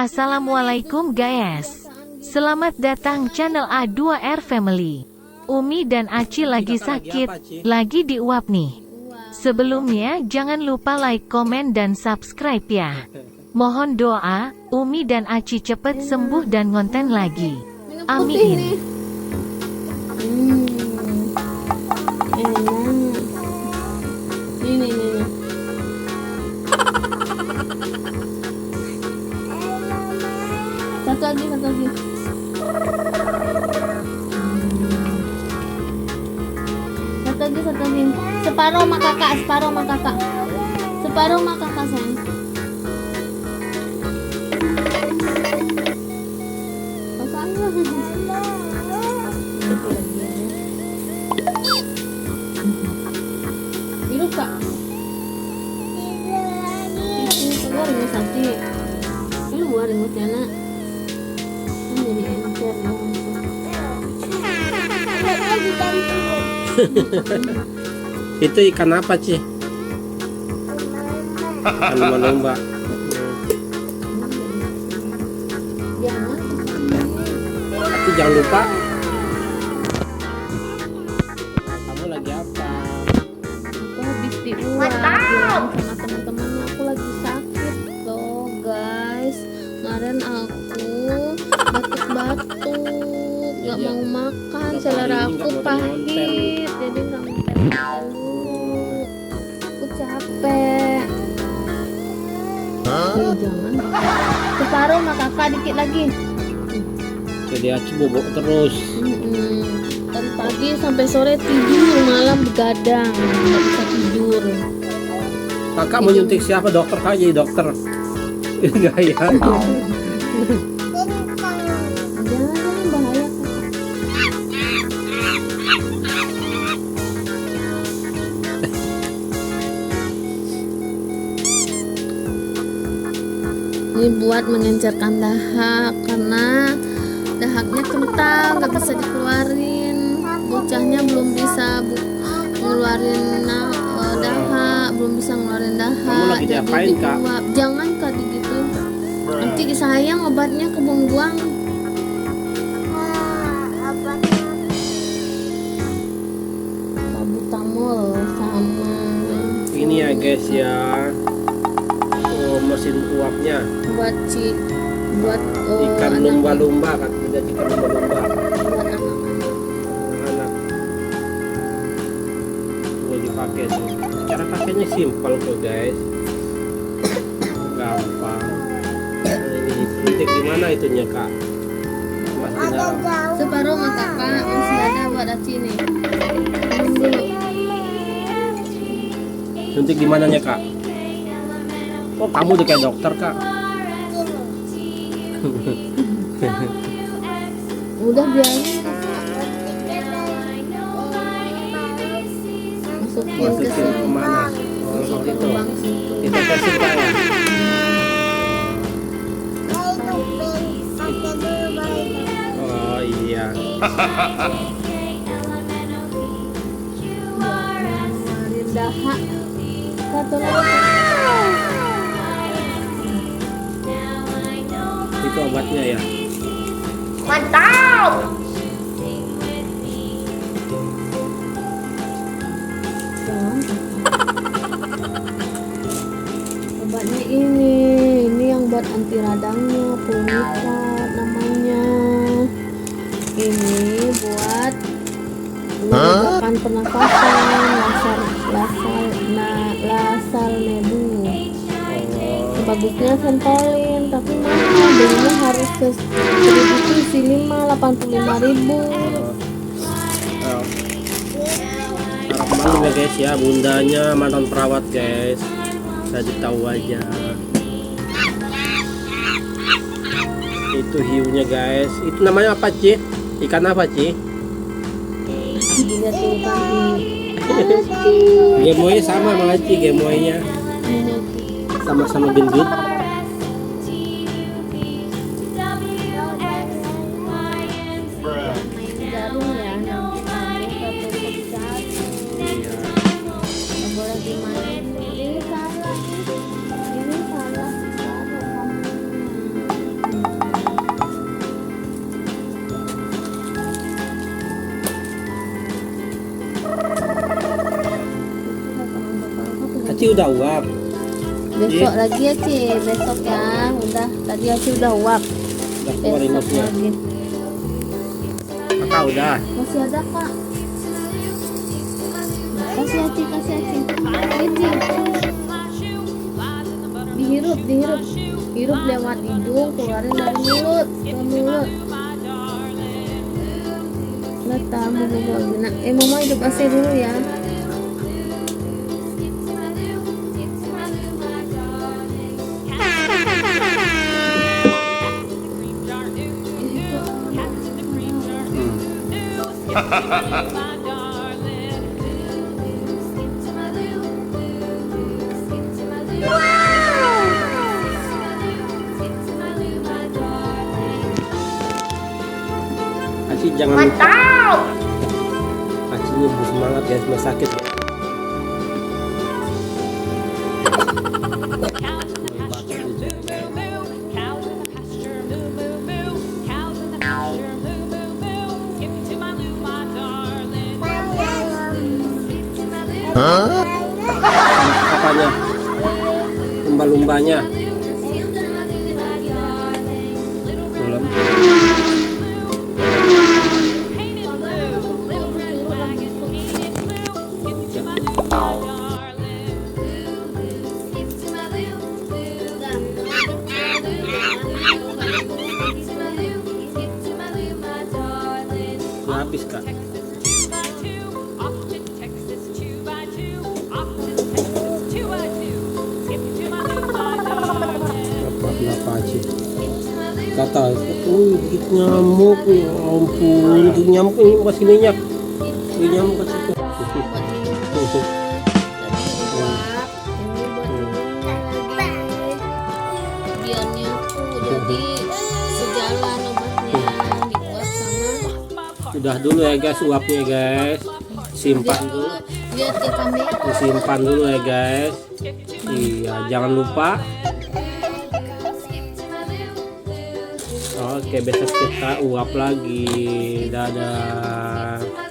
Assalamualaikum guys. Selamat datang channel A2R Family. Umi dan Aci lagi sakit, lagi diuap nih. Sebelumnya jangan lupa like, komen dan subscribe ya. Mohon doa, Umi dan Aci cepet sembuh dan ngonten lagi. Amin. Ini. Satu lagi. Satu lagi. Separuh sama kakak sayang. Hidup kak. Keluar remote sakit. Keluar remote anak. Jadi encer Itu ikan apa, Ci? Ikan lumba-lumba. Tapi jangan lupa, kamu lagi apa? Aku habis diuap bilang sama teman-temannya aku lagi sakit loh guys. Kemarin aku batuk-batuk, nggak mau makan, selera aku pahit, jadi nggak mau makan dulu. Aku capek. Jangan. Separuh sama kakak, dikit lagi. Jadi Aci bobok terus. Dari pagi sampai sore tidur, malam begadang, nggak bisa tidur. Kakak mau nyuntik siapa? Dokter kak, jadi dokter. Enggak ya? Jangan bahaya. Ini buat mengencerkan dahak karena dahaknya kental, nggak bisa dikeluarin. Bocahnya belum bisa ngeluarin dahak, belum bisa ngeluarin dahak. Kamu lagi jadi diapain, Kak? diuap. Jangan kak gitu. Nanti sayang obatnya kebuang-buang. Salbutamol sama Ini ya guys ya. Oh, mesin uapnya. buat Ikan anak- lumba-lumba kan, udah ikan lumba-lumba. buat anak-anak. Anak. Boleh dipakai tuh. Cara pakainya simpel kok guys. Gampang. Ini suntik di mana itunya kak? Mas tinggal. Separuh sama kakak masih ada buat Aci nih. Minum dulu. Suntik di mananya kak? Oh kamu udah kayak dokter kak? Udah biarin masukin ke Masukin sini. kemana? Masukin ke lubang situ. Itu kasih kak ya? Oh iya. Ngeluarin dahak. Satu lagi. Itu obatnya ya? Obatnya ini yang buat anti radangnya, Pulmikat namanya. Ini buat menegakkan pernafasan, lasal nebu. Bagusnya sempolin, tapi mahal, belinya harus ke distribusi 85.000. Harap malu ya guys ya, bundanya mantan perawat guys. Saya tahu aja. Itu hiunya guys. Itu namanya apa Ci? Ikan apa Ci? Dilihat tuh kan Gemoy sama sama Ci, gemoynya sama-sama gendut. jarum ya, nanti Aci udah uap. Besok lagi ya Ci, besok ya. Udah, tadi Aci udah uap. Udah keluar Besok imutnya. lagi. Kakak udah. Masih ada Kak. Kasih Aci, kasih Aci. Ini. Dihirup, dihirup. Hirup lewat hidung, keluarin dari mulut ke mulut. Letak mau guna. Mama hidup AC dulu ya. Aci jangan mantap. Aci ini semangat ya, cuma sakit. Apanya? Lumba-lumbanya. Belum. Udah habis Kak. Apa aja kata gigit nyamuk, ya ampun, gigit nyamuk ini mau kasih minyak, gigit nyamuk kasih tuh. Biarnya tuh jadi sejalan obatnya dibuat sama. Udah dulu ya guys uapnya guys, simpan dulu, Lihat ke kamera. disimpan dulu ya guys. Iya jangan lupa. Oke besok kita uap lagi. Dadah.